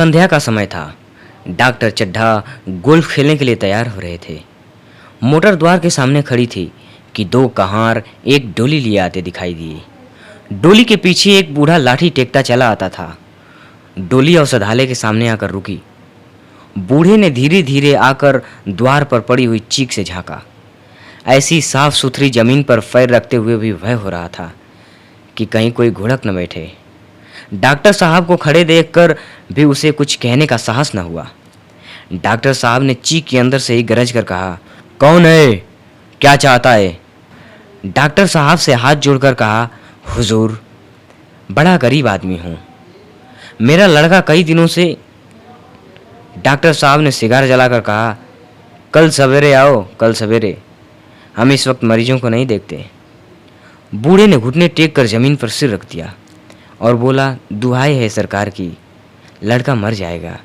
संध्या का समय था। डॉक्टर चड्ढा गोल्फ खेलने के लिए तैयार हो रहे थे। मोटर द्वार के सामने खड़ी थी कि दो कहार एक डोली लिए आते दिखाई दिए। डोली के पीछे एक बूढ़ा लाठी टेकता चला आता था। डोली औषधालय के सामने आकर रुकी। बूढ़े ने धीरे धीरे आकर द्वार पर पड़ी हुई चीख से झांका। ऐसी साफ सुथरी जमीन पर पैर रखते हुए भी भय हो रहा था कि कहीं कोई घुड़क न बैठे। डॉक्टर साहब को खड़े देखकर भी उसे कुछ कहने का साहस न हुआ। डॉक्टर साहब ने चीख के अंदर से ही गरज कर कहा, कौन है, क्या चाहता है? डॉक्टर साहब से हाथ जोड़कर कहा, हुजूर, बड़ा गरीब आदमी हूँ, मेरा लड़का कई दिनों से। डॉक्टर साहब ने सिगार जलाकर कहा, कल सवेरे आओ, कल सवेरे, हम इस वक्त मरीजों को नहीं देखते। बूढ़े ने घुटने टेक कर जमीन पर सिर रख दिया और बोला, दुहाई है सरकार की, लड़का मर जाएगा।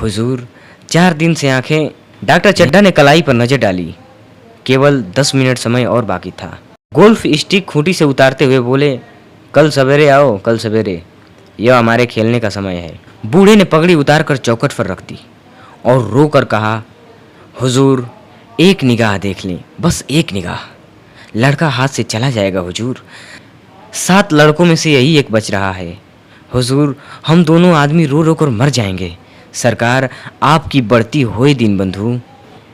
हुजूर, 4 दिन से आंखें। डॉक्टर चड्ढा ने कलाई पर नजर डाली। केवल 10 मिनट समय और बाकी था। गोल्फ स्टिक खूंटी से उतारते हुए बोले, कल सवेरे आओ, कल सवेरे, यह हमारे खेलने का समय है। बूढ़े ने पगड़ी उतार कर चौखट पर रख दी और रो कर कहा, हुजूर, एक निगाह देख लें, बस एक निगाह, लड़का हाथ से चला जाएगा हुजूर। 7 लड़कों में से यही एक बच रहा है। हुजूर, हम दोनों आदमी रो रो कर मर जाएंगे। सरकार, आपकी बढ़ती हुई दिन बंधु।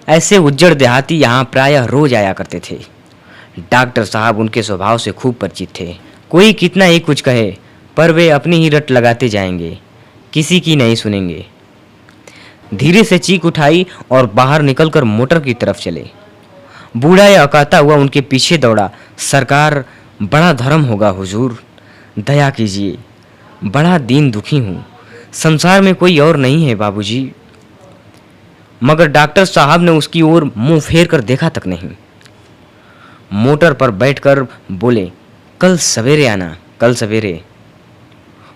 ऐसे उज्जड़ देहाती यहाँ प्रायः रोज आया करते थे। डॉक्टर साहब उनके स्वभाव से खूब परिचित थे। कोई कितना ही कुछ कहे, पर वे अपनी ही रट लगाते जाएंगे, किसी की नहीं सुनेंगे। धीरे से चीख उठाई और बाहर निकलकर मोटर की तरफ चले। बूढ़ा यह अकाता हुआ उनके पीछे दौड़ा, सरकार, बड़ा धर्म होगा हुजूर, दया कीजिए, बड़ा दीन दुखी हूँ, संसार में कोई और नहीं है बाबूजी। मगर डॉक्टर साहब ने उसकी ओर मुंह फेर कर देखा तक नहीं। मोटर पर बैठकर बोले, कल सवेरे आना, कल सवेरे।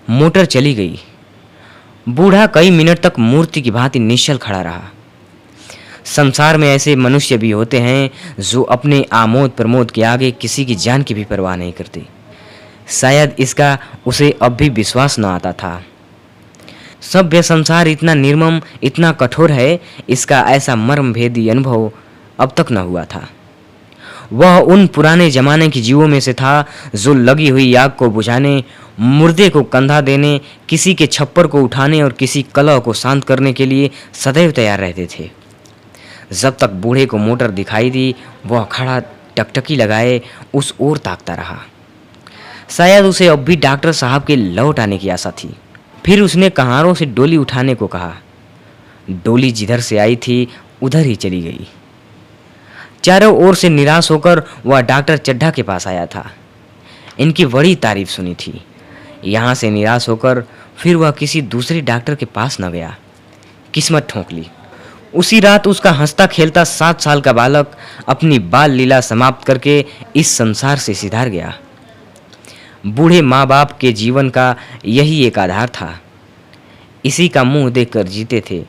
मोटर चली गई। बूढ़ा कई मिनट तक मूर्ति की भांति निश्चल खड़ा रहा। संसार में ऐसे मनुष्य भी होते हैं जो अपने आमोद प्रमोद के आगे किसी की जान की भी परवाह नहीं करते। शायद इसका उसे अब भी विश्वास न आता था। सभ्य संसार इतना निर्मम, इतना कठोर है, इसका ऐसा मर्मभेदी अनुभव अब तक न हुआ था। वह उन पुराने जमाने के जीवों में से था जो लगी हुई आग को बुझाने, मुर्दे को कंधा देने, किसी के छप्पर को उठाने और किसी कलह को शांत करने के लिए सदैव तैयार रहते थे। जब तक बूढ़े को मोटर दिखाई दी, वह खड़ा टकटकी लगाए उस ओर ताकता रहा। शायद उसे अब भी डॉक्टर साहब के लौट आने की आशा थी। फिर उसने कहारों से डोली उठाने को कहा। डोली जिधर से आई थी उधर ही चली गई। चारों ओर से निराश होकर वह डॉक्टर चड्ढा के पास आया था। इनकी बड़ी तारीफ सुनी थी। यहाँ से निराश होकर फिर वह किसी दूसरे डॉक्टर के पास न गया। किस्मत ठोंक ली। उसी रात उसका हंसता खेलता 7 साल का बालक अपनी बाल लीला समाप्त करके इस संसार से सिधार गया। बूढ़े माँ बाप के जीवन का यही एक आधार था। इसी का मुंह देखकर जीते थे।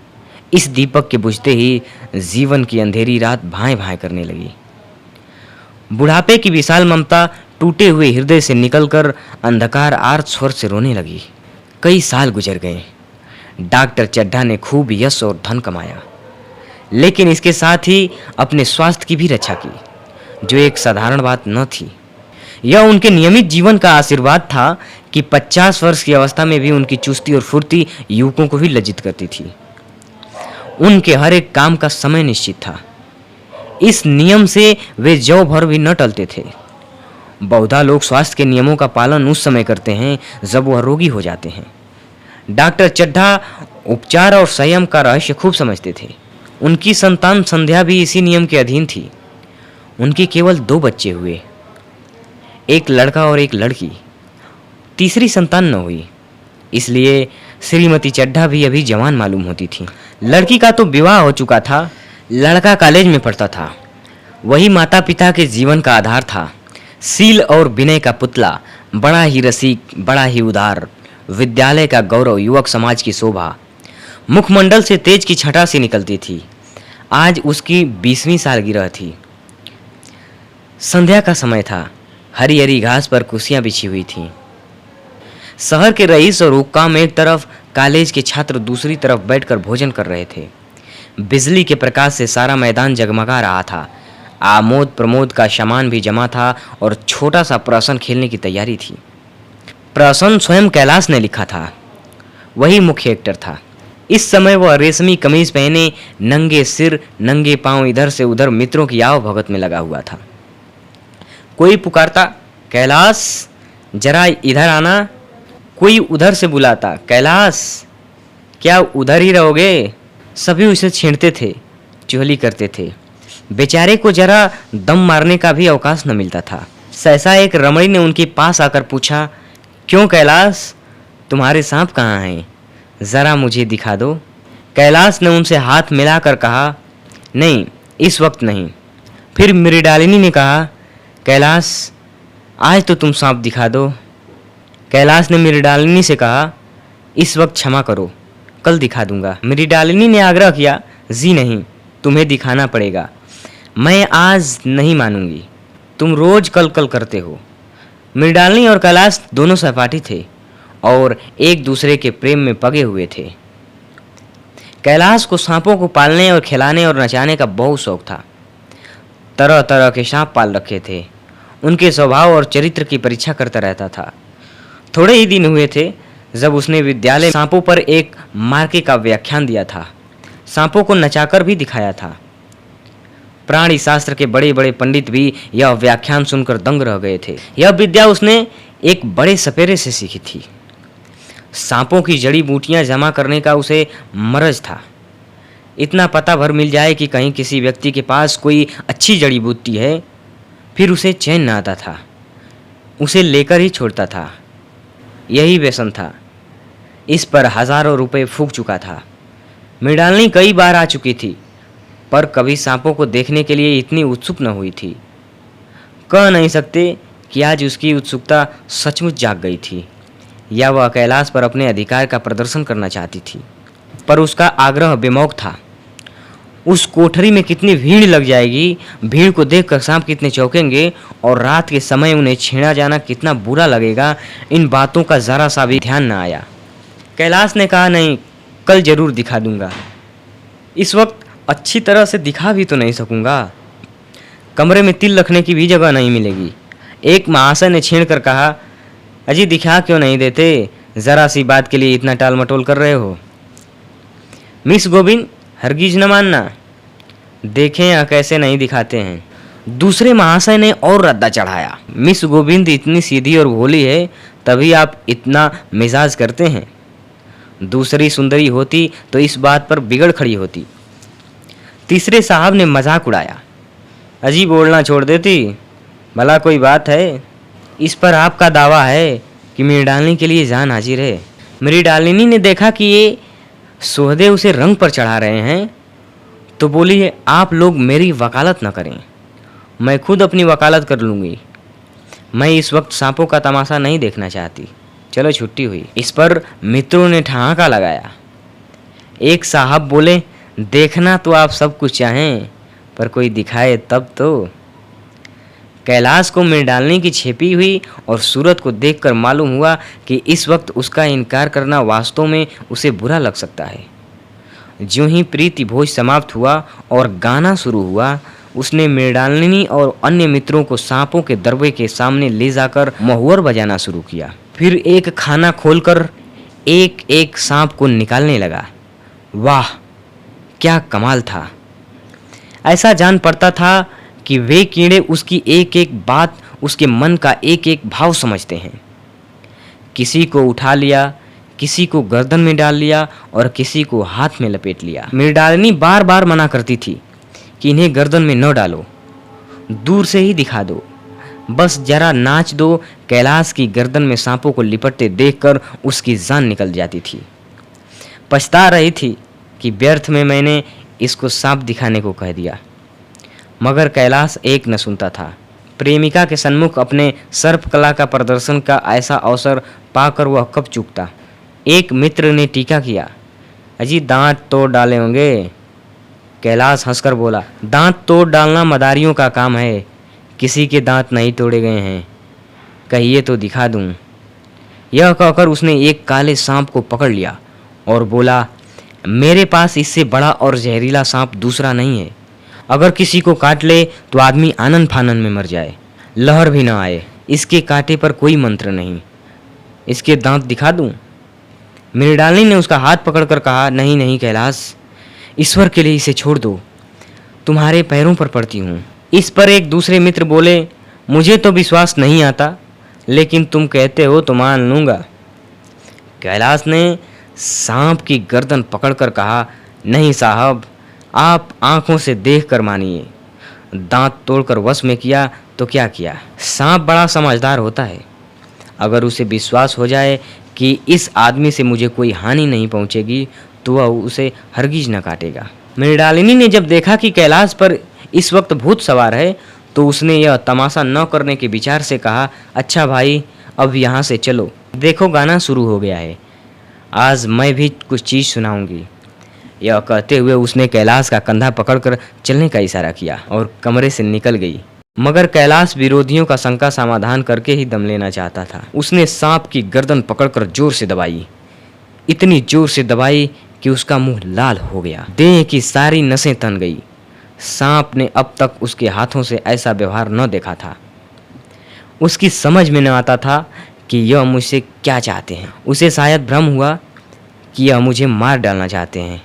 इस दीपक के बुझते ही जीवन की अंधेरी रात भाएं भाएं करने लगी। बुढ़ापे की विशाल ममता टूटे हुए हृदय से निकलकर अंधकार आर्त स्वर से रोने लगी। कई साल गुजर गए। डॉक्टर चड्ढा ने खूब यश और धन कमाया, लेकिन इसके साथ ही अपने स्वास्थ्य की भी रक्षा की, जो एक साधारण बात न थी। यह उनके नियमित जीवन का आशीर्वाद था कि 50 वर्ष की अवस्था में भी उनकी चुस्ती और फुर्ती युवकों को भी लज्जित करती थी। उनके हर एक काम का समय निश्चित था। इस नियम से वे जौ भर भी न टलते थे। बहुधा लोग स्वास्थ्य के नियमों का पालन उस समय करते हैं जब वह रोगी हो जाते हैं। डॉक्टर चड्ढा उपचार और संयम का रहस्य खूब समझते थे। उनकी संतान संध्या भी इसी नियम के अधीन थी। उनके केवल 2 बच्चे हुए, एक लड़का और एक लड़की। तीसरी संतान न हुई, इसलिए श्रीमती चड्ढा भी अभी जवान मालूम होती थी। लड़की का तो विवाह हो चुका था, लड़का कॉलेज में पढ़ता था। वही माता पिता के जीवन का आधार था। सील और विनय का पुतला, बड़ा ही रसिक, बड़ा ही उदार, विद्यालय का गौरव, युवक समाज की शोभा, मुखमंडल से तेज की छटा सी निकलती थी। आज उसकी 20वीं सालगिरह थी। संध्या का समय था। हरी हरी घास पर कुर्सियां बिछी हुई थीं। शहर के रईस और हुक्काम एक तरफ कॉलेज के छात्र दूसरी तरफ बैठकर भोजन कर रहे थे। बिजली के प्रकाश से सारा मैदान जगमगा रहा था। आमोद प्रमोद का सामान भी जमा था और छोटा सा प्रहसन खेलने की तैयारी थी। प्रहसन स्वयं कैलाश ने लिखा था, वही मुख्य एक्टर था। इस समय वह रेशमी कमीज पहने नंगे सिर नंगे पांव इधर से उधर मित्रों की आव भगत में लगा हुआ था। कोई पुकारता, कैलाश जरा इधर आना। कोई उधर से बुलाता, कैलाश क्या उधर ही रहोगे। सभी उसे छेड़ते थे, चुहली करते थे। बेचारे को जरा दम मारने का भी अवकाश न मिलता था। सहसा एक रमणी ने उनके पास आकर पूछा, क्यों कैलाश, तुम्हारे सांप कहाँ हैं, जरा मुझे दिखा दो। कैलाश ने उनसे हाथ मिलाकर कहा, नहीं इस वक्त नहीं। फिर मृडालिनी ने कहा, कैलाश आज तो तुम सांप दिखा दो। कैलाश ने मृडालिनी से कहा, इस वक्त क्षमा करो, कल दिखा दूंगा। मृडालिनी ने आग्रह किया, जी नहीं, तुम्हें दिखाना पड़ेगा, मैं आज नहीं मानूंगी, तुम रोज कल कल करते हो। मृडालिनी और कैलाश दोनों सहपाठी थे और एक दूसरे के प्रेम में पगे हुए थे। कैलाश को सांपों को पालने और खिलाने और नचाने का बहुत शौक था। तरह तरह के सांप पाल रखे थे। उनके स्वभाव और चरित्र की परीक्षा करता रहता था। थोड़े ही दिन हुए थे जब उसने विद्यालय सांपों पर एक मार्के का व्याख्यान दिया था। सांपों को नचाकर भी दिखाया था। प्राणी शास्त्र के बड़े बड़े पंडित भी यह व्याख्यान सुनकर दंग रह गए थे। यह विद्या उसने एक बड़े सपेरे से सीखी थी। सांपों की जड़ी बूटियां जमा करने का उसे मरज था। इतना पता भर मिल जाए कि कहीं किसी व्यक्ति के पास कोई अच्छी जड़ी बूटी है, फिर उसे चैन न आता था, उसे लेकर ही छोड़ता था। यही व्यसन था। इस पर हजारों रुपए फूंक चुका था। मृडालिनी कई बार आ चुकी थी, पर कभी सांपों को देखने के लिए इतनी उत्सुक न हुई थी। कह नहीं सकते कि आज उसकी उत्सुकता सचमुच जाग गई थी, या वह कैलाश पर अपने अधिकार का प्रदर्शन करना चाहती थी। पर उसका आग्रह बेमौक था। उस कोठरी में कितनी भीड़ लग जाएगी, भीड़ को देखकर सांप कितने चौंकेंगे और रात के समय उन्हें छेड़ा जाना कितना बुरा लगेगा, इन बातों का जरा सा भी ध्यान न आया। कैलाश ने कहा, नहीं, कल जरूर दिखा दूंगा। इस वक्त अच्छी तरह से दिखा भी तो नहीं सकूंगा, कमरे में तिल रखने की भी जगह नहीं मिलेगी। एक महाशय ने छेड़ कर कहा, अजी दिखा क्यों नहीं देते, जरा सी बात के लिए इतना टाल मटोल कर रहे हो। मिस गोविंद हरगिज न मानना, देखें यह कैसे नहीं दिखाते हैं। दूसरे महाशय ने और रद्दा चढ़ाया, मिस गोविंद इतनी सीधी और भोली है, तभी आप इतना मिजाज करते हैं। दूसरी सुंदरी होती तो इस बात पर बिगड़ खड़ी होती। तीसरे साहब ने मजाक उड़ाया, अजी बोलना छोड़ देती, भला कोई बात है। इस पर आपका दावा है कि मृडालिनी के लिए जान हाजिर है। मृडालिनी ने देखा कि ये सोहदे उसे रंग पर चढ़ा रहे हैं, तो बोली, आप लोग मेरी वकालत न करें, मैं खुद अपनी वकालत कर लूँगी। मैं इस वक्त सांपों का तमाशा नहीं देखना चाहती, चलो छुट्टी हुई। इस पर मित्रों ने ठहाका लगाया। एक साहब बोले, देखना तो आप सब कुछ चाहें, पर कोई दिखाए तब तो। कैलाश को मृडालिनी की छिपी हुई और सूरत को देखकर मालूम हुआ कि इस वक्त उसका इनकार करना वास्तव में उसे बुरा लग सकता है। ज्यों ही प्रीति भोज समाप्त हुआ और गाना शुरू हुआ, उसने मृडालिनी और अन्य मित्रों को सांपों के दरबे के सामने ले जाकर महुअर बजाना शुरू किया। फिर एक खाना खोलकर एक एक सांप को निकालने लगा। वाह, क्या कमाल था। ऐसा जान पड़ता था कि वे कीड़े उसकी एक एक बात, उसके मन का एक एक भाव समझते हैं। किसी को उठा लिया, किसी को गर्दन में डाल लिया और किसी को हाथ में लपेट लिया। मृडालिनी बार बार मना करती थी कि इन्हें गर्दन में न डालो, दूर से ही दिखा दो, बस जरा नाच दो। कैलाश की गर्दन में सांपों को लिपटते देखकर उसकी जान निकल जाती थी। पछता रही थी कि व्यर्थ में मैंने इसको सांप दिखाने को कह दिया। मगर कैलाश एक न सुनता था। प्रेमिका के सन्मुख अपने सर्प कला का प्रदर्शन का ऐसा अवसर पाकर वह कब चूकता। एक मित्र ने टीका किया, अजी दांत तोड़ डाले होंगे। कैलाश हंसकर बोला, दांत तोड़ डालना मदारियों का काम है, किसी के दांत नहीं तोड़े गए हैं, कहिए तो दिखा दूं। यह कहकर उसने एक काले सांप को पकड़ लिया और बोला, मेरे पास इससे बड़ा और जहरीला सांप दूसरा नहीं है। अगर किसी को काट ले तो आदमी आनन फानन में मर जाए, लहर भी ना आए। इसके कांटे पर कोई मंत्र नहीं। इसके दांत दिखा दूं? मृणालिनी ने उसका हाथ पकड़कर कहा, नहीं नहीं कैलाश, ईश्वर के लिए इसे छोड़ दो, तुम्हारे पैरों पर पड़ती हूँ। इस पर एक दूसरे मित्र बोले, मुझे तो विश्वास नहीं आता, लेकिन तुम कहते हो तो मान लूँगा। कैलाश ने सांप की गर्दन पकड़कर कहा, नहीं साहब, आप आंखों से देखकर मानिए। दांत तोड़कर वश में किया तो क्या किया। सांप बड़ा समझदार होता है। अगर उसे विश्वास हो जाए कि इस आदमी से मुझे कोई हानि नहीं पहुंचेगी तो वह उसे हरगिज न काटेगा। मृणालिनी ने जब देखा कि कैलाश पर इस वक्त भूत सवार है तो उसने यह तमाशा न करने के विचार से कहा, अच्छा भाई, अब यहाँ से चलो, देखो गाना शुरू हो गया है, आज मैं भी कुछ चीज़ सुनाऊंगी। यह कहते हुए उसने कैलाश का कंधा पकड़कर चलने का इशारा किया और कमरे से निकल गई। मगर कैलाश विरोधियों का शंका समाधान करके ही दम लेना चाहता था। उसने सांप की गर्दन पकड़कर जोर से दबाई, इतनी जोर से दबाई कि उसका मुंह लाल हो गया, देह की सारी नसें तन गई। सांप ने अब तक उसके हाथों से ऐसा व्यवहार न देखा था। उसकी समझ में न आता था कि यह मुझसे क्या चाहते हैं। उसे शायद भ्रम हुआ कि यह मुझे मार डालना चाहते हैं,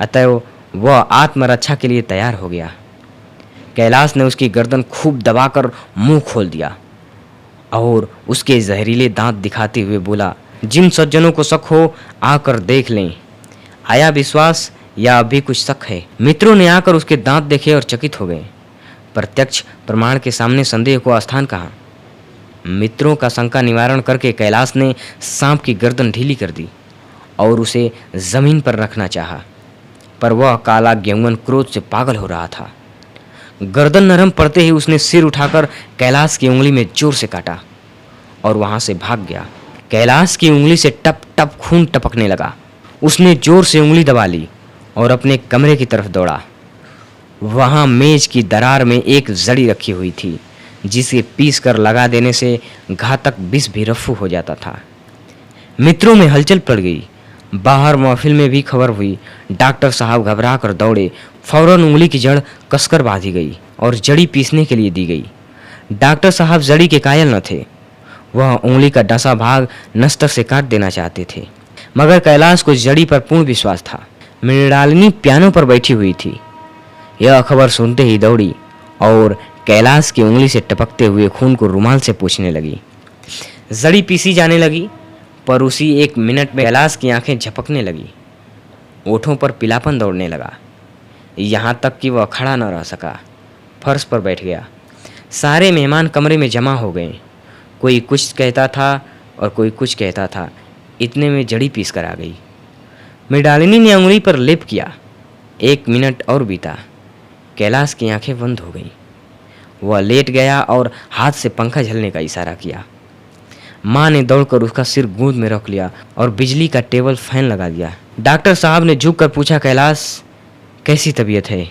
अतः वह आत्मरक्षा के लिए तैयार हो गया। कैलाश ने उसकी गर्दन खूब दबाकर मुंह खोल दिया और उसके जहरीले दांत दिखाते हुए बोला, जिन सज्जनों को शक हो आकर देख लें। आया विश्वास या अभी कुछ शक है? मित्रों ने आकर उसके दांत देखे और चकित हो गए। प्रत्यक्ष प्रमाण के सामने संदेह को स्थान कहाँ। मित्रों का शंका निवारण करके कैलाश ने सांप की गर्दन ढीली कर दी और उसे जमीन पर रखना चाहा, पर वह काला गेहूं क्रोध से पागल हो रहा था। गर्दन नरम पड़ते ही उसने सिर उठाकर कैलाश की उंगली में जोर से काटा और वहां से भाग गया। कैलाश की उंगली से टप टप खून टपकने लगा। उसने जोर से उंगली दबा ली और अपने कमरे की तरफ दौड़ा। वहां मेज की दरार में एक जड़ी रखी हुई थी, जिसे पीस कर लगा देने से घातक विष भी रफ्फू हो जाता था। मित्रों में हलचल पड़ गई। बाहर महफिल में भी खबर हुई। डॉक्टर साहब घबरा कर दौड़े। फौरन उंगली की जड़ कसकर बांधी गई और जड़ी पीसने के लिए दी गई। डॉक्टर साहब जड़ी के कायल न थे। वह उंगली का डसा भाग नस्तर से काट देना चाहते थे, मगर कैलाश को जड़ी पर पूर्ण विश्वास था। मृणालिनी पियानो पर बैठी हुई थी। यह खबर सुनते ही दौड़ी और कैलाश की उंगली से टपकते हुए खून को रुमाल से पोंछने लगी। जड़ी पीसी जाने लगी, पर उसी एक मिनट में कैलाश की आंखें झपकने लगी। ओठों पर पीलापन दौड़ने लगा, यहाँ तक कि वह खड़ा न रह सका, फर्श पर बैठ गया। सारे मेहमान कमरे में जमा हो गए। कोई कुछ कहता था और कोई कुछ कहता था। इतने में जड़ी पीस कर आ गई। मृणालिनी ने उंगली पर लेप किया। 1 मिनट और बीता। कैलाश की आंखें बंद हो गईं। वह लेट गया और हाथ से पंखा झलने का इशारा किया। माँ ने दौड़कर उसका सिर गोद में रख लिया और बिजली का टेबल फैन लगा दिया। डॉक्टर साहब ने झुककर पूछा, कैलाश कैसी तबीयत है?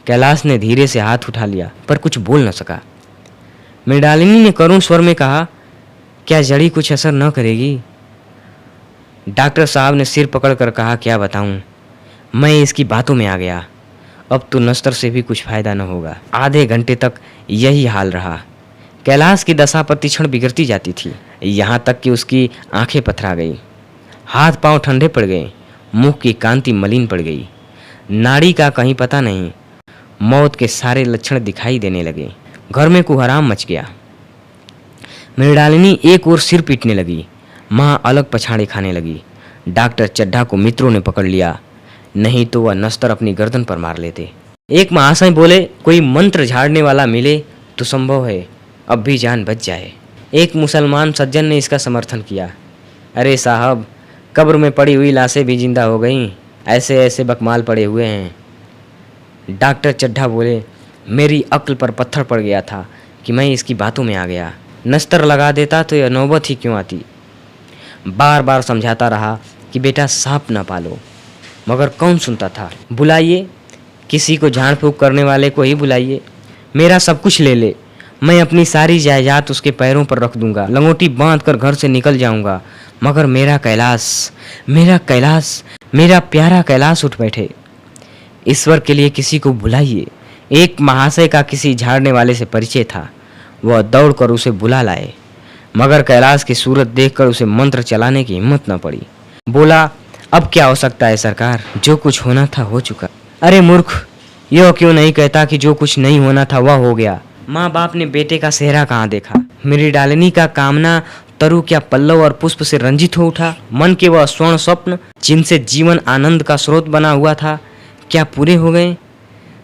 कैलाश ने धीरे से हाथ उठा लिया, पर कुछ बोल न सका। मृणालिनी ने करुण स्वर में कहा, क्या जड़ी कुछ असर न करेगी? डॉक्टर साहब ने सिर पकड़कर कहा, क्या बताऊं, मैं इसकी बातों में आ गया। अब तो नस्तर से भी कुछ फायदा न होगा। आधे घंटे तक यही हाल रहा। कैलाश की दशा प्रतिक्षण बिगड़ती जाती थी, यहाँ तक कि उसकी आंखें पथरा गई, हाथ पांव ठंडे पड़ गए, मुंह की कांति मलिन पड़ गई, नाड़ी का कहीं पता नहीं। मौत के सारे लक्षण दिखाई देने लगे। घर में कुहराम मच गया। मृणालिनी एक ओर सिर पीटने लगी, माँ अलग पछाड़े खाने लगी। डॉक्टर चड्ढा को मित्रों ने पकड़ लिया, नहीं तो वह नस्तर अपनी गर्दन पर मार लेते। एक महाशय बोले, कोई मंत्र झाड़ने वाला मिले तो संभव है अब भी जान बच जाए। एक मुसलमान सज्जन ने इसका समर्थन किया, अरे साहब, कब्र में पड़ी हुई लाशें भी जिंदा हो गईं, ऐसे ऐसे बकमाल पड़े हुए हैं। डॉक्टर चड्ढा बोले, मेरी अक्ल पर पत्थर पड़ गया था कि मैं इसकी बातों में आ गया। नस्तर लगा देता तो यह नौबत ही क्यों आती। बार बार समझाता रहा कि बेटा सांप न पालो, मगर कौन सुनता था। बुलाइए, किसी को झाड़ फूंक करने वाले को ही बुलाइए, मेरा सब कुछ ले ले, मैं अपनी सारी जायदाद उसके पैरों पर रख दूंगा, लंगोटी बांध कर घर से निकल जाऊंगा, मगर मेरा कैलाश, मेरा प्यारा कैलाश उठ बैठे। ईश्वर के लिए किसी को बुलाइए। एक महाशय का किसी झाड़ने वाले से परिचय था। वह दौड़कर उसे बुला लाए, मगर कैलाश की सूरत देखकर उसे मंत्र चलाने की हिम्मत न पड़ी। बोला, अब क्या हो सकता है सरकार, जो कुछ होना था हो चुका। अरे मूर्ख, यह क्यों नहीं कहता कि जो कुछ नहीं होना था वह हो गया। माँ बाप ने बेटे का सेहरा कहाँ देखा। मेरी डालिनी का कामना तरु क्या पल्लव और पुष्प से रंजित हो उठा। मन के वह स्वर्ण स्वप्न जिनसे जीवन आनंद का स्रोत बना हुआ था, क्या पूरे हो गए।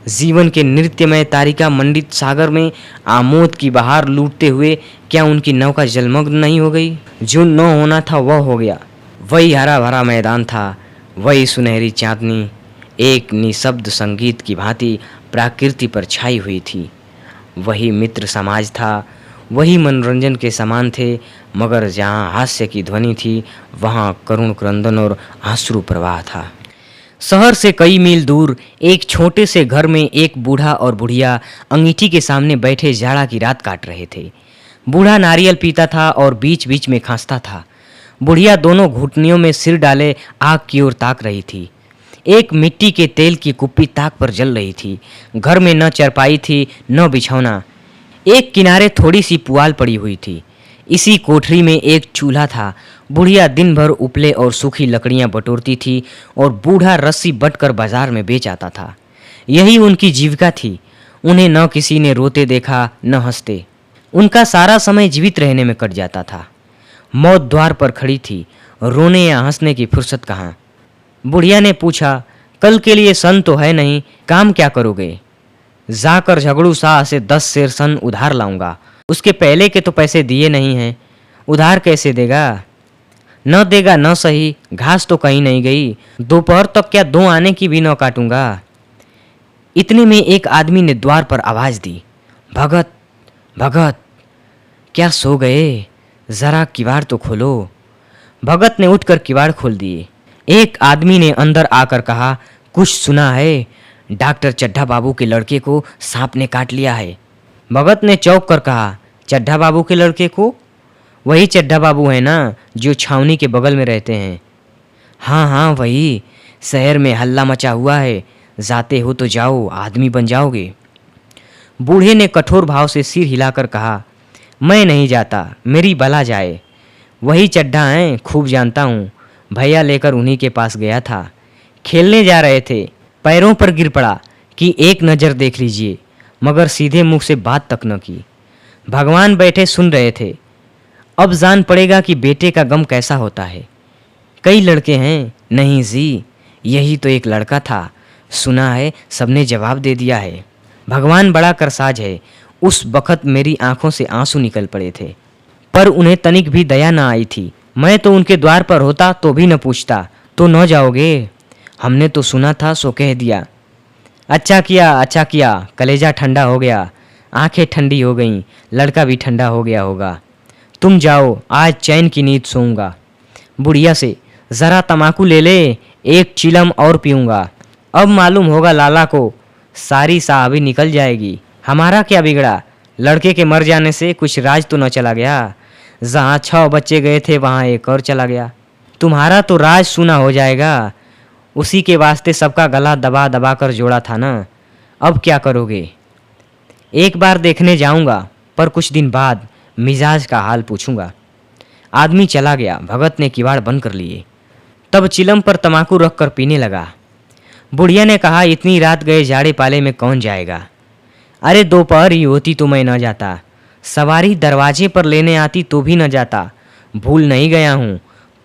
जीवन के नृत्यमय तारिका मंडित सागर में आमोद की बहार लूटते हुए क्या उनकी नौका जलमग्न नहीं हो गई। जो न होना था वह हो गया। वही हरा भरा मैदान था, वही सुनहरी चांदनी एक निशब्द संगीत की भांति प्रकृति पर छाई हुई थी। वही मित्र समाज था, वही मनोरंजन के समान थे, मगर जहाँ हास्य की ध्वनि थी वहाँ करुण क्रंदन और आंसू प्रवाह था। शहर से कई मील दूर एक छोटे से घर में एक बूढ़ा और बुढ़िया अंगीठी के सामने बैठे जाड़ा की रात काट रहे थे। बूढ़ा नारियल पीता था और बीच बीच में खांसता था। बुढ़िया दोनों घुटनियों में सिर डाले आग की ओर ताक रही थी। एक मिट्टी के तेल की कुप्पी ताक पर जल रही थी। घर में न चरपाई थी न बिछौना। एक किनारे थोड़ी सी पुआल पड़ी हुई थी। इसी कोठरी में एक चूल्हा था। बुढ़िया दिन भर उपले और सूखी लकड़ियां बटोरती थी और बूढ़ा रस्सी बटकर बाजार में बेच आता था। यही उनकी जीविका थी। उन्हें न किसी ने रोते देखा न हंसते। उनका सारा समय जीवित रहने में कट जाता था। मौत द्वार पर खड़ी थी, रोने या हंसने की फुर्सत कहाँ। बुढ़िया ने पूछा, कल के लिए सन तो है नहीं, काम क्या करोगे। जाकर झगड़ू शाह से 10 सेर सन उधार लाऊंगा। उसके पहले के तो पैसे दिए नहीं हैं, उधार कैसे देगा। न देगा न सही, घास तो कहीं नहीं गई। दोपहर तक क्या 2 आने की भी न काटूंगा। इतने में एक आदमी ने द्वार पर आवाज दी, भगत भगत, क्या सो गए, जरा किवाड़ तो खोलो। भगत ने उठकर किवाड़ खोल दिए। एक आदमी ने अंदर आकर कहा, कुछ सुना है, डॉक्टर चड्ढा बाबू के लड़के को सांप ने काट लिया है। भगत ने चौंक कर कहा, चड्ढा बाबू के लड़के को? वही चड्ढा बाबू है ना जो छावनी के बगल में रहते हैं। हाँ हाँ वही, शहर में हल्ला मचा हुआ है, जाते हो तो जाओ, आदमी बन जाओगे। बूढ़े ने कठोर भाव से सिर हिलाकर कहा, मैं नहीं जाता, मेरी बला जाए। वही चड्ढा हैं, खूब जानता हूँ। भैया लेकर उन्हीं के पास गया था। खेलने जा रहे थे, पैरों पर गिर पड़ा कि एक नज़र देख लीजिए, मगर सीधे मुंह से बात तक न की। भगवान बैठे सुन रहे थे। अब जान पड़ेगा कि बेटे का गम कैसा होता है। कई लड़के हैं, नहीं जी, यही तो एक लड़का था। सुना है सबने जवाब दे दिया है। भगवान बड़ा करसाज है। उस बखत मेरी आंखों से आंसू निकल पड़े थे, पर उन्हें तनिक भी दया न आई थी। मैं तो उनके द्वार पर होता तो भी न पूछता। तो न जाओगे? हमने तो सुना था सो कह दिया। अच्छा किया, कलेजा ठंडा हो गया, आंखें ठंडी हो गईं, लड़का भी ठंडा हो गया होगा। तुम जाओ, आज चैन की नींद सोऊंगा। बुढ़िया से, ज़रा तमाकू ले ले, एक चिलम और पीऊँगा। अब मालूम होगा लाला को, सारी साहबी निकल जाएगी। हमारा क्या बिगड़ा, लड़के के मर जाने से कुछ राज तो न चला गया। जहाँ 6 बच्चे गए थे वहाँ एक और चला गया। तुम्हारा तो राज सूना हो जाएगा। उसी के वास्ते सबका गला दबा दबा कर जोड़ा था ना। अब क्या करोगे? एक बार देखने जाऊंगा, पर कुछ दिन बाद मिजाज का हाल पूछूंगा। आदमी चला गया। भगत ने किवाड़ बंद कर लिए। तब चिलम पर तमाकू रखकर पीने लगा। बुढ़िया ने कहा, इतनी रात गए जाड़े पाले में कौन जाएगा। अरे दोपहर ही होती तो मैं न जाता। सवारी दरवाजे पर लेने आती तो भी न जाता। भूल नहीं गया हूँ।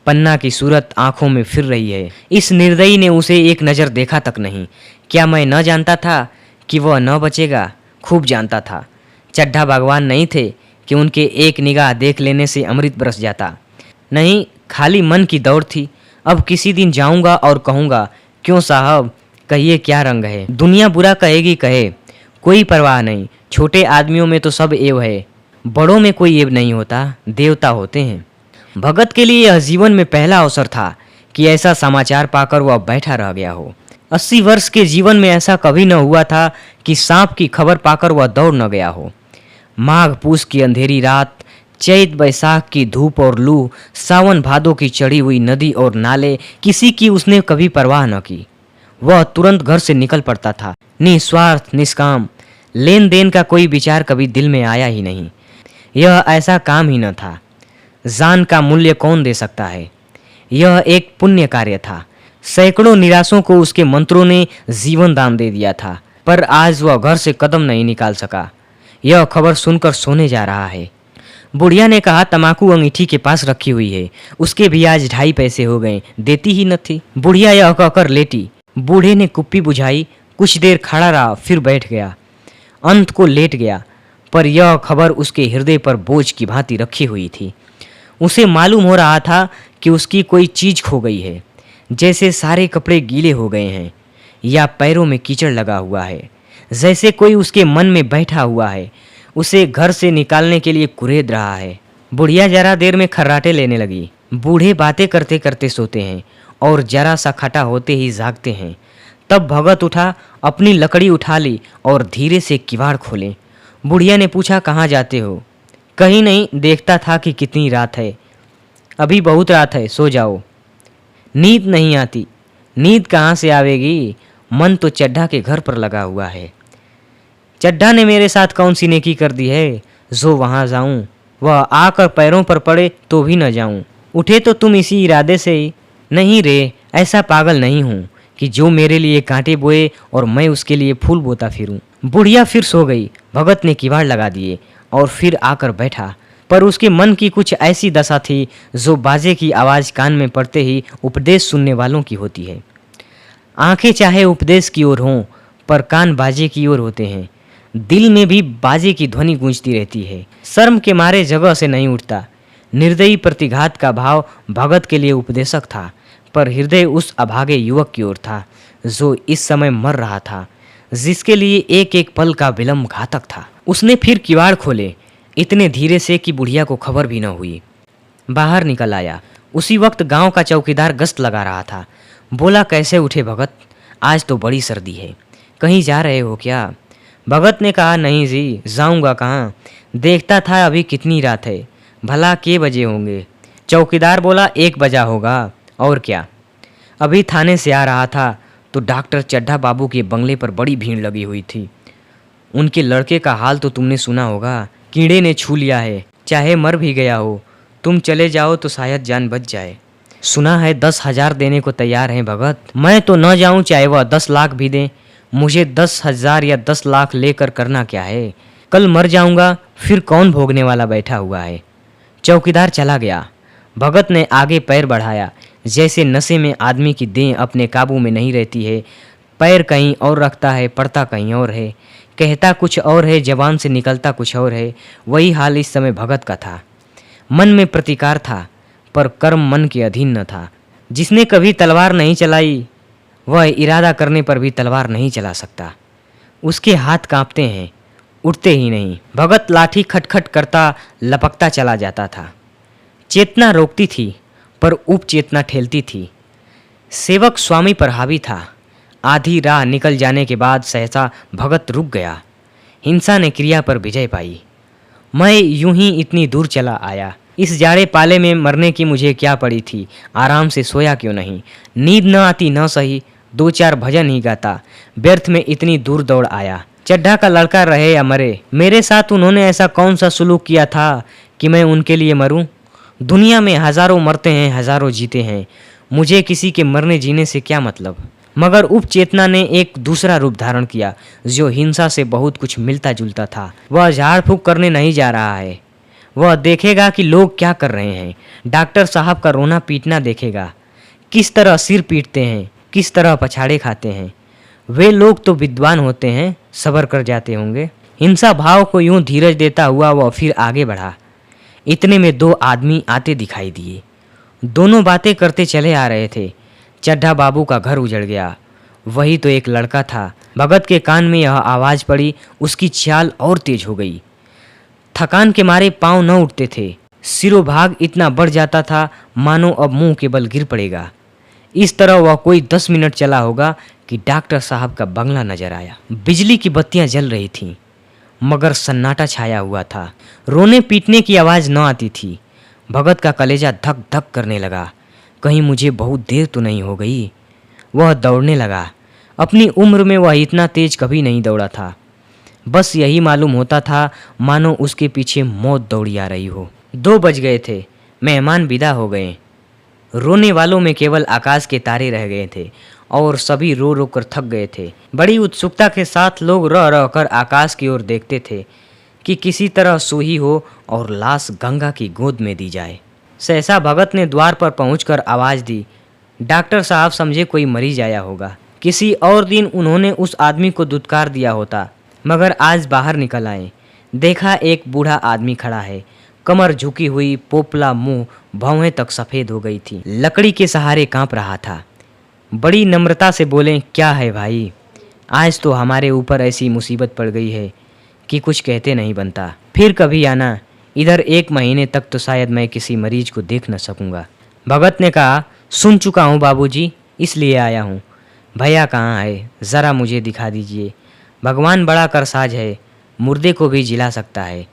पन्ना की सूरत आंखों में फिर रही है। इस निर्दयी ने उसे एक नज़र देखा तक नहीं। क्या मैं न जानता था कि वह न बचेगा? खूब जानता था। चड्ढा भगवान नहीं थे कि उनके एक निगाह देख लेने से अमृत बरस जाता। नहीं, खाली मन की दौड़ थी। अब किसी दिन जाऊंगा और कहूँगा, क्यों साहब, कहिए क्या रंग है। दुनिया बुरा कहेगी कहे, कोई परवाह नहीं। छोटे आदमियों में तो सब एव है, बड़ों में कोई एव नहीं होता, देवता होते हैं। भगत के लिए यह जीवन में पहला अवसर था कि ऐसा समाचार पाकर वह बैठा रह गया हो। 80 वर्ष के जीवन में ऐसा कभी न हुआ था कि सांप की खबर पाकर वह दौड़ न गया हो। माघ पूस की अंधेरी रात, चैत बैसाख की धूप और लू, सावन भादों की चढ़ी हुई नदी और नाले, किसी की उसने कभी परवाह न की। वह तुरंत घर से निकल पड़ता था, निस्वार्थ निष्काम। लेन देन का कोई विचार कभी दिल में आया ही नहीं। यह ऐसा काम ही न था। जान का मूल्य कौन दे सकता है। यह एक पुण्य कार्य था। सैकड़ों निराशों को उसके मंत्रों ने जीवन दान दे दिया था, पर आज वह घर से कदम नहीं निकाल सका। यह खबर सुनकर सोने जा रहा है। बुढ़िया ने कहा, तमाकू अंगीठी के पास रखी हुई है, उसके भी आज 2.5 पैसे हो गए, देती ही न थी। बुढ़िया यह कहकर लेटी। बूढ़े ने कुप्पी बुझाई, कुछ देर खड़ा रहा, फिर बैठ गया, अंत को लेट गया। पर यह खबर उसके हृदय पर बोझ की भांति रखी हुई थी। उसे मालूम हो रहा था कि उसकी कोई चीज खो गई है, जैसे सारे कपड़े गीले हो गए हैं या पैरों में कीचड़ लगा हुआ है, जैसे कोई उसके मन में बैठा हुआ है, उसे घर से निकालने के लिए कुरेद रहा है। बुढ़िया जरा देर में खर्राटे लेने लगी। बूढ़े बातें करते करते सोते हैं और जरा सा खटा होते ही जागते हैं। तब भगत उठा, अपनी लकड़ी उठा ली और धीरे से किवाड़ खोले। बुढ़िया ने पूछा, कहाँ जाते हो? कहीं नहीं, देखता था कि कितनी रात है। अभी बहुत रात है, सो जाओ। नींद नहीं आती। नींद कहाँ से आवेगी? मन तो चड्ढा के घर पर लगा हुआ है। चड्ढा ने मेरे साथ कौन सी नेकी कर दी है जो वहाँ जाऊँ? वह आकर पैरों पर पड़े तो भी न जाऊँ। उठे तो तुम इसी इरादे से ही। नहीं रे, ऐसा पागल नहीं हूँ कि जो मेरे लिए कांटे बोए और मैं उसके लिए फूल बोता फिरूं। बुढ़िया फिर सो गई। भगत ने किवाड़ लगा दिए और फिर आकर बैठा, पर उसके मन की कुछ ऐसी दशा थी जो बाजे की आवाज़ कान में पड़ते ही उपदेश सुनने वालों की होती है। आंखें चाहे उपदेश की ओर हों, पर कान बाजे की ओर होते हैं। दिल में भी बाजे की ध्वनि गूंजती रहती है। शर्म के मारे जगह से नहीं उठता। निर्दयी प्रतिघात का भाव भगत के लिए उपदेशक था, पर हृदय उस अभागे युवक की ओर था जो इस समय मर रहा था, जिसके लिए एक एक पल का विलंब घातक था। उसने फिर किवाड़ खोले, इतने धीरे से कि बुढ़िया को खबर भी न हुई। बाहर निकल आया। उसी वक्त गांव का चौकीदार गश्त लगा रहा था। बोला, कैसे उठे भगत? आज तो बड़ी सर्दी है, कहीं जा रहे हो क्या? भगत ने कहा, नहीं जी, जाऊंगा कहाँ? देखता था अभी कितनी रात है, भला के बजे होंगे? चौकीदार बोला, 1 बजा होगा। और क्या? अभी थाने से आ रहा था तो डॉक्टर चड्ढा बाबू के बंगले पर बड़ी भीड़ लगी हुई थी। उनके लड़के का हाल तो तुमने सुना होगा, कीड़े ने छू लिया है, चाहे मर भी गया हो। तुम चले जाओ तो शायद जान बच जाए। सुना है 10,000 देने को तैयार हैं भगत। मैं तो न जाऊं, चाहे वह 10 लाख भी दें। मुझे 10,000 या 10 लाख लेकर करना क्या है? कल मर जाऊंगा, फिर कौन भोगने वाला बैठा हुआ है? चौकीदार चला गया। भगत ने आगे पैर बढ़ाया। जैसे नशे में आदमी की देह अपने काबू में नहीं रहती है, पैर कहीं और रखता है, पड़ता कहीं और है, कहता कुछ और है, जबान से निकलता कुछ और है। वही हाल इस समय भगत का था। मन में प्रतिकार था, पर कर्म मन के अधीन न था। जिसने कभी तलवार नहीं चलाई, वह इरादा करने पर भी तलवार नहीं चला सकता। उसके हाथ कांपते हैं, उठते ही नहीं। भगत लाठी खटखट करता लपकता चला जाता था। चेतना रोकती थी, पर उपचेतना ठेलती थी। सेवक स्वामी पर हावी था। आधी राह निकल जाने के बाद सहसा भगत रुक गया। हिंसा ने क्रिया पर विजय पाई। मैं यूं ही इतनी दूर चला आया। इस जाड़े पाले में मरने की मुझे क्या पड़ी थी? आराम से सोया क्यों नहीं? नींद न आती न सही, 2-4 भजन ही गाता। व्यर्थ में इतनी दूर दौड़ आया। चड्ढा का लड़का रहे या मरे, मेरे साथ उन्होंने ऐसा कौन सा सुलूक किया था कि मैं उनके लिए मरूं? दुनिया में हजारों मरते हैं, हजारों जीते हैं। मुझे किसी के मरने जीने से क्या मतलब? मगर उपचेतना ने एक दूसरा रूप धारण किया, जो हिंसा से बहुत कुछ मिलता जुलता था। वह झाड़ फूंक करने नहीं जा रहा है। वह देखेगा कि लोग क्या कर रहे हैं। डॉक्टर साहब का रोना पीटना देखेगा, किस तरह सिर पीटते हैं, किस तरह पछाड़े खाते हैं। वे लोग तो विद्वान होते हैं, सब्र कर जाते होंगे। हिंसा भाव को यूं धीरज देता हुआ वह फिर आगे बढ़ा। इतने में 2 आदमी आते दिखाई दिए। दोनों बातें करते चले आ रहे थे। चड्ढा बाबू का घर उजड़ गया। वही तो एक लड़का था। भगत के कान में यह आवाज़ पड़ी, उसकी चाल और तेज हो गई। थकान के मारे पांव न उठते थे। सिरोभाग इतना बढ़ जाता था मानो अब मुंह के बल गिर पड़ेगा। इस तरह वह कोई 10 मिनट चला होगा कि डॉक्टर साहब का बंगला नजर आया। बिजली की बत्तियां जल रही थीं। मगर सन्नाटा छाया हुआ था। रोने पीटने की आवाज़ न आती थी। भगत का कलेजा धक धक करने लगा। कहीं मुझे बहुत देर तो नहीं हो गई। वह दौड़ने लगा। अपनी उम्र में वह इतना तेज कभी नहीं दौड़ा था। बस यही मालूम होता था मानो उसके पीछे मौत दौड़ी आ रही हो। 2 बज गए थे। मेहमान विदा हो गए। रोने वालों में केवल आकाश के तारे रह गए थे और सभी रो रो कर थक गए थे। बड़ी उत्सुकता के साथ लोग रह रह कर आकाश की ओर देखते थे कि किसी तरह सूही हो और लाश गंगा की गोद में दी जाए। सहसा भगत ने द्वार पर पहुंचकर आवाज़ दी, डॉक्टर साहब समझे कोई मरीज आया होगा। किसी और दिन उन्होंने उस आदमी को दुत्कार दिया होता, मगर आज बाहर निकल आए। देखा एक बूढ़ा आदमी खड़ा है, कमर झुकी हुई, पोपला मुंह, भौहें तक सफ़ेद हो गई थी, लकड़ी के सहारे कांप रहा था। बड़ी नम्रता से बोले, क्या है भाई, आज तो हमारे ऊपर ऐसी मुसीबत पड़ गई है कि कुछ कहते नहीं बनता। फिर कभी आना, इधर 1 महीने तक तो शायद मैं किसी मरीज को देख न सकूंगा। भगत ने कहा, सुन चुका हूँ बाबूजी, इसलिए आया हूँ। भैया कहाँ है, ज़रा मुझे दिखा दीजिए। भगवान बड़ा करसाज है, मुर्दे को भी जिला सकता है।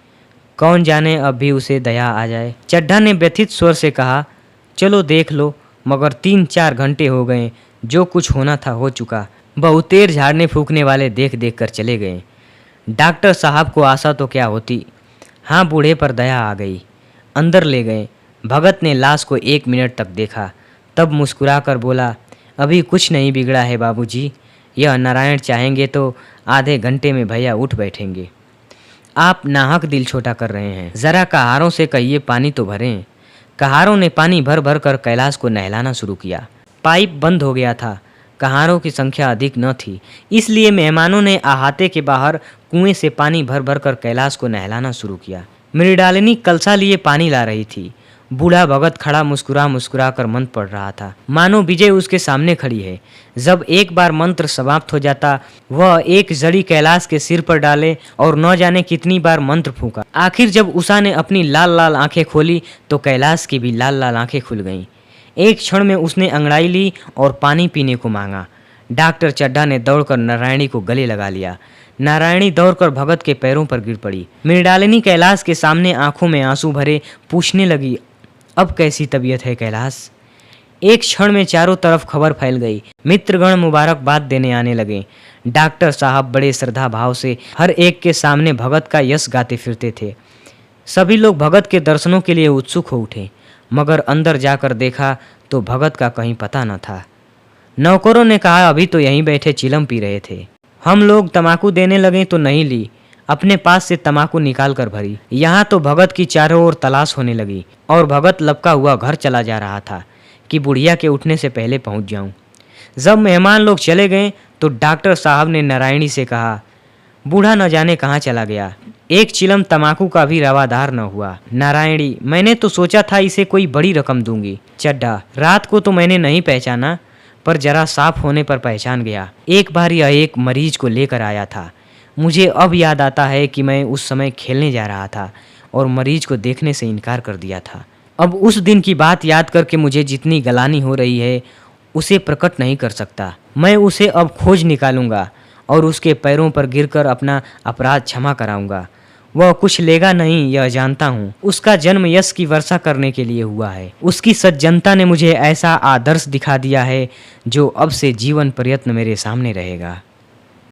कौन जाने अब भी उसे दया आ जाए। चड्ढा ने व्यथित स्वर से कहा, चलो देख लो, मगर 3-4 घंटे हो गए, जो कुछ होना था हो चुका। बहुतेर झाड़ने फूकने वाले देख देख कर चले गए। डॉक्टर साहब को आशा तो क्या होती। हाँ, बूढ़े पर दया आ गई। अंदर ले गए। भगत ने लाश को 1 मिनट तक देखा, तब मुस्कुराकर बोला, अभी कुछ नहीं बिगड़ा है बाबूजी। यह नारायण चाहेंगे तो आधे घंटे में भैया उठ बैठेंगे। आप नाहक दिल छोटा कर रहे हैं। ज़रा कहारों से कहिए पानी तो भरें। कहारों ने पानी भर भर कर कैलाश को नहलाना शुरू किया। पाइप बंद हो गया था। कहारों की संख्या अधिक न थी, इसलिए मेहमानों ने अहाते के बाहर कुएं से पानी भर भर कर कैलाश को नहलाना शुरू किया। मृणालिनी कलसा लिए पानी ला रही थी। बूढ़ा भगत खड़ा मुस्कुरा मुस्कुरा कर मंत्र पढ़ रहा था, मानो विजय उसके सामने खड़ी है। जब एक बार मंत्र समाप्त हो जाता, वह एक जड़ी कैलाश के सिर पर डाले और न जाने कितनी बार मंत्र फूंका। आखिर जब उषा ने अपनी लाल लाल आंखें खोली तो कैलाश की भी लाल लाल आंखें खुल गईं। एक क्षण में उसने अंगड़ाई ली और पानी पीने को मांगा। डॉक्टर चड्ढा ने दौड़कर नारायणी को गले लगा लिया। नारायणी दौड़कर भगत के पैरों पर गिर पड़ी। मृणालिनी कैलाश के सामने आंखों में आंसू भरे पूछने लगी, अब कैसी तबीयत है कैलाश? एक क्षण में चारों तरफ खबर फैल गई। मित्रगण मुबारकबाद देने आने लगे। डॉक्टर साहब बड़े श्रद्धा भाव से हर एक के सामने भगत का यश गाते फिरते थे। सभी लोग भगत के दर्शनों के लिए उत्सुक हो उठे, मगर अंदर जाकर देखा तो भगत का कहीं पता न था। नौकरों ने कहा, अभी तो यहीं बैठे चिलम पी रहे थे। हम लोग तमाकू देने लगे तो नहीं ली, अपने पास से तमाकू निकाल कर भरी। यहाँ तो भगत की चारों ओर तलाश होने लगी और भगत लपका हुआ घर चला जा रहा था कि बुढ़िया के उठने से पहले पहुँच जाऊँ। जब मेहमान लोग चले गए तो डॉक्टर साहब ने नारायणी से कहा, बूढ़ा न जाने कहाँ चला गया। एक चिलम तमाकू का भी रवादार न हुआ। नारायणी, मैंने तो सोचा था इसे कोई बड़ी रकम दूंगी। चड्ढा, रात को तो मैंने नहीं पहचाना, पर जरा साफ होने पर पहचान गया। एक बार यह एक मरीज को लेकर आया था। मुझे अब याद आता है कि मैं उस समय खेलने जा रहा था और मरीज को देखने से इनकार कर दिया था। अब उस दिन की बात याद करके मुझे जितनी गलानी हो रही है उसे प्रकट नहीं कर सकता। मैं उसे अब खोज निकालूंगा और उसके पैरों पर गिरकर अपना अपराध क्षमा कराऊंगा। वह कुछ लेगा नहीं, यह जानता हूँ। उसका जन्म यश की वर्षा करने के लिए हुआ है। उसकी सज्जनता ने मुझे ऐसा आदर्श दिखा दिया है जो अब से जीवन पर्यंत मेरे सामने रहेगा।